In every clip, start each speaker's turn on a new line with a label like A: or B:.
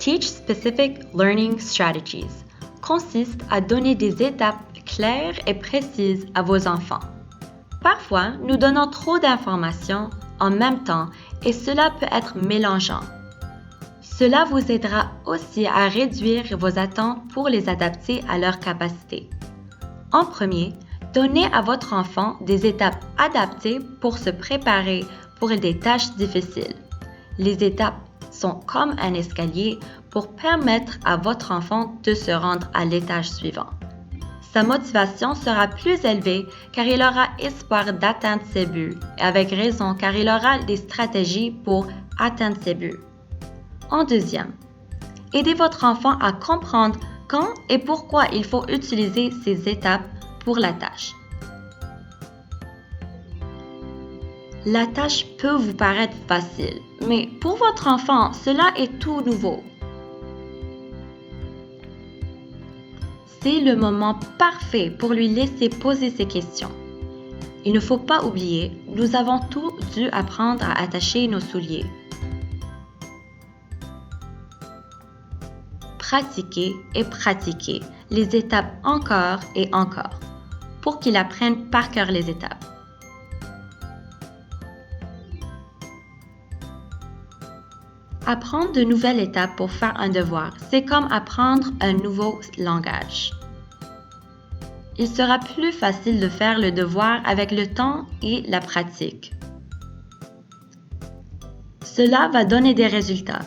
A: Teach Specific Learning Strategies consiste à donner des étapes claires et précises à vos enfants. Parfois, nous donnons trop d'informations en même temps et cela peut être mélangeant. Cela vous aidera aussi à réduire vos attentes pour les adapter à leurs capacités. En premier, donnez à votre enfant des étapes adaptées pour se préparer pour des tâches difficiles. Les étapes sont comme un escalier pour permettre à votre enfant de se rendre à l'étage suivant. Sa motivation sera plus élevée car il aura espoir d'atteindre ses buts et avec raison car il aura des stratégies pour atteindre ses buts. En deuxième, aidez votre enfant à comprendre quand et pourquoi il faut utiliser ces étapes pour la tâche. La tâche peut vous paraître facile, mais pour votre enfant, cela est tout nouveau. C'est le moment parfait pour lui laisser poser ses questions. Il ne faut pas oublier, nous avons tous dû apprendre à attacher nos souliers. Pratiquez et pratiquez les étapes encore et encore pour qu'il apprenne par cœur les étapes. Apprendre de nouvelles étapes pour faire un devoir, c'est comme apprendre un nouveau langage. Il sera plus facile de faire le devoir avec le temps et la pratique. Cela va donner des résultats.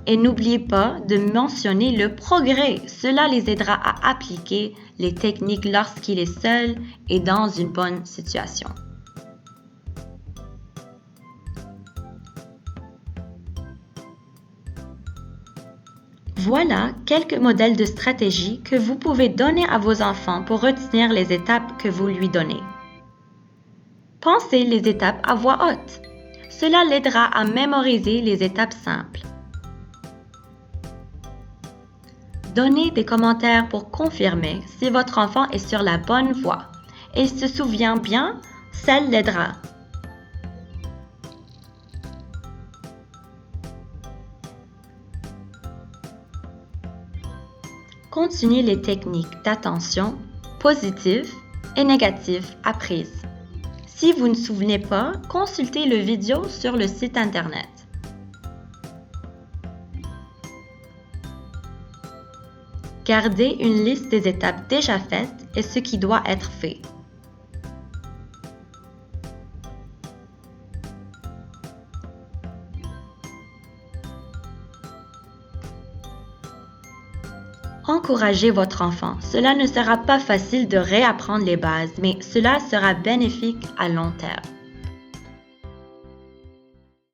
A: Et n'oubliez pas de mentionner le progrès. Cela les aidera à appliquer les techniques lorsqu'il est seul et dans une bonne situation. Voilà quelques modèles de stratégie que vous pouvez donner à vos enfants pour retenir les étapes que vous lui donnez. Pensez les étapes à voix haute. Cela l'aidera à mémoriser les étapes simples. Donnez des commentaires pour confirmer si votre enfant est sur la bonne voie et se souvient bien, ça l'aidera. Continuez les techniques d'attention positives et négatives apprises. Si vous ne vous souvenez pas, consultez le vidéo sur le site internet. Gardez une liste des étapes déjà faites et ce qui doit être fait. Encouragez votre enfant. Cela ne sera pas facile de réapprendre les bases, mais cela sera bénéfique à long terme.